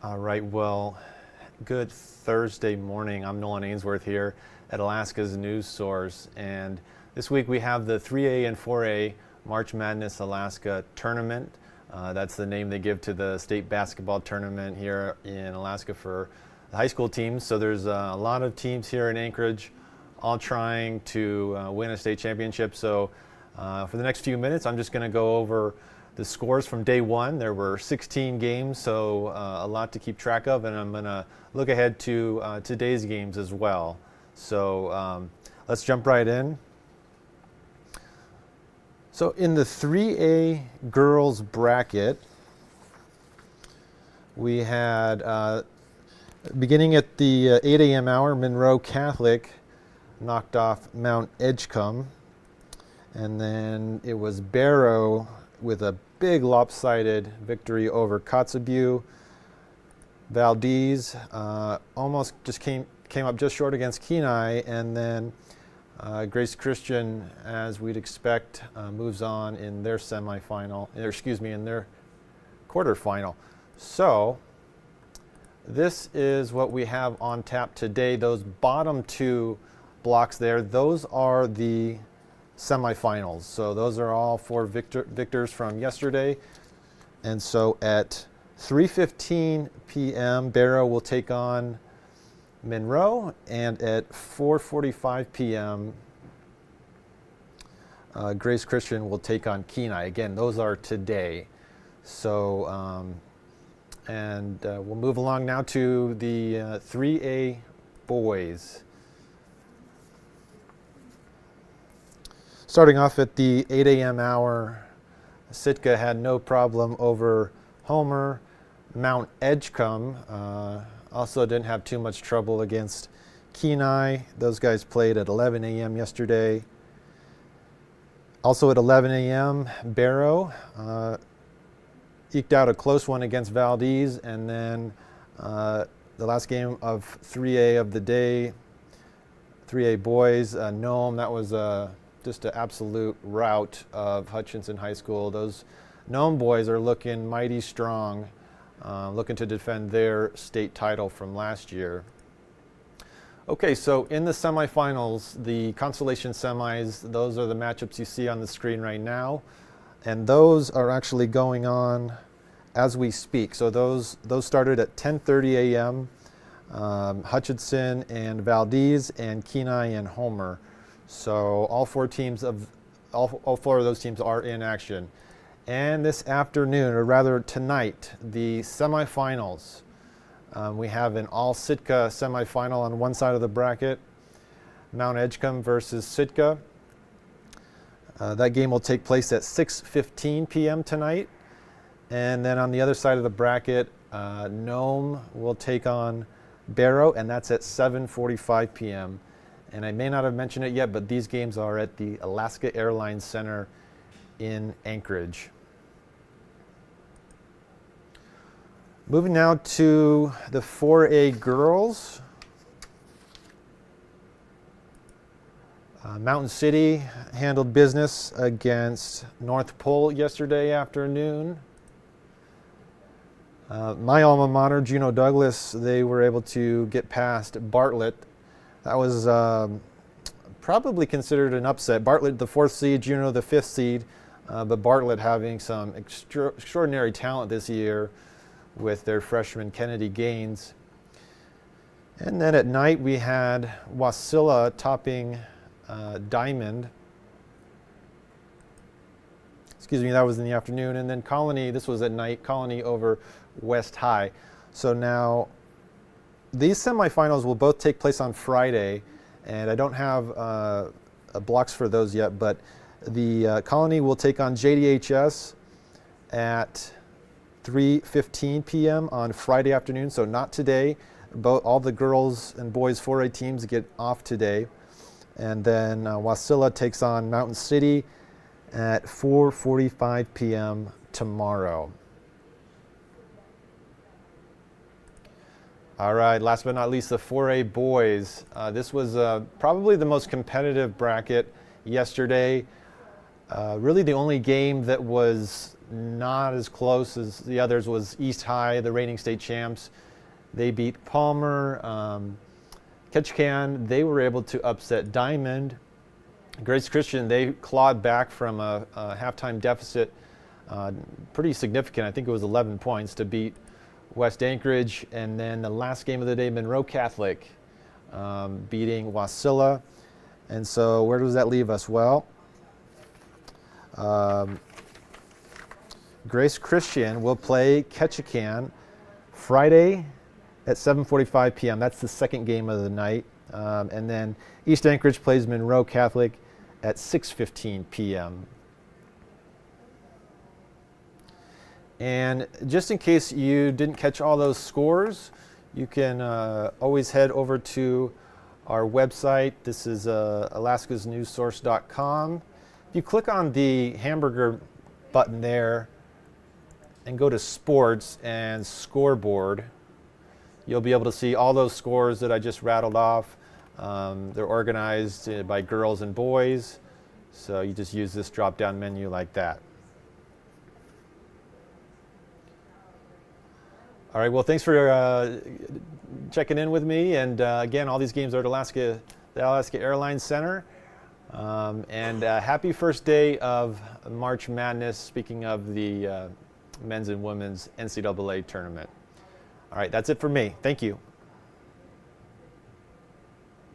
All right, well, good Thursday morning. I'm Nolin Ainsworth here at Alaska's news source, and this week we have the 3A and 4A March Madness Alaska tournament. That's the name they give to the state basketball tournament here in Alaska for the high school teams. So there's a lot of teams here in Anchorage all trying to win a state championship. So for the next few minutes, I'm just going to go over the scores from day one. There were 16 games, so a lot to keep track of, and I'm going to look ahead to today's games as well. So let's jump right in. So in the 3A girls bracket, we had, beginning at the 8 a.m. hour, Monroe Catholic knocked off Mount Edgecombe, and then it was Barrow with a big lopsided victory over Kotzebue. Valdez almost just came up just short against Kenai, and then Grace Christian, as we'd expect, moves on in their semifinal, in their quarterfinal. So this is what we have on tap today. Those bottom two blocks there, those are the semifinals. So those are all four victors from yesterday. And so at 3:15 p.m., Barrow will take on Monroe, and at 4:45 p.m., Grace Christian will take on Kenai. Again, those are today. So, we'll move along now to the 3A boys. Starting off at the 8 a.m. hour, Sitka had no problem over Homer. Mount Edgecombe also didn't have too much trouble against Kenai. Those guys played at 11 a.m. yesterday. Also at 11 a.m., Barrow eked out a close one against Valdez, and then the last game of 3A of the day, 3A boys, Nome, that was just an absolute rout of Hutchinson High School. Those Nome boys are looking mighty strong, looking to defend their state title from last year. Okay, so in the semifinals, the consolation semis, those are the matchups you see on the screen right now, and those are actually going on as we speak. So those started at 10:30 a.m. Hutchinson and Valdez, and Kenai and Homer. So all four of those teams are in action. And this afternoon, or rather tonight, the semifinals. We have an all Sitka semifinal on one side of the bracket, Mount Edgecombe versus Sitka. That game will take place at 6:15 p.m. tonight. And then on the other side of the bracket, Nome will take on Barrow, and that's at 7:45 p.m. And I may not have mentioned it yet, but these games are at the Alaska Airlines Center in Anchorage. Moving now to the 4A girls. Mountain City handled business against North Pole yesterday afternoon. My alma mater, Juneau Douglas, they were able to get past Bartlett. That was probably considered an upset. Bartlett, the 4th seed, Juneau, the 5th seed, but Bartlett having some extraordinary talent this year with their freshman Kennedy Gaines. And then at night we had Wasilla topping Diamond. Excuse me, that was in the afternoon. And then Colony, this was at night, Colony over West High. So now these semifinals will both take place on Friday, and I don't have blocks for those yet, but the Colony will take on JDHS at 3:15 p.m. on Friday afternoon, so not today. All the girls and boys 4A teams get off today. And then Wasilla takes on Mountain City at 4:45 p.m. tomorrow. All right, last but not least, the 4A boys. This was probably the most competitive bracket yesterday. Really the only game that was not as close as the others was East High, the reigning state champs. They beat Palmer. Ketchikan, they were able to upset Diamond. Grace Christian, they clawed back from a halftime deficit, pretty significant. I think it was 11 points to beat West Anchorage. And then the last game of the day, Monroe Catholic beating Wasilla. And so where does that leave us? Well, Grace Christian will play Ketchikan Friday at 7:45 p.m. That's the second game of the night. And then East Anchorage plays Monroe Catholic at 6:15 p.m. And just in case you didn't catch all those scores, you can always head over to our website. This is alaskasnewssource.com. If you click on the hamburger button there and go to Sports and Scoreboard, you'll be able to see all those scores that I just rattled off. They're organized by girls and boys, so you just use this drop-down menu like that. All right, well, thanks for checking in with me. And again, all these games are at the Alaska Airlines Center. And happy first day of March Madness, speaking of the men's and women's NCAA tournament. All right, that's it for me. Thank you.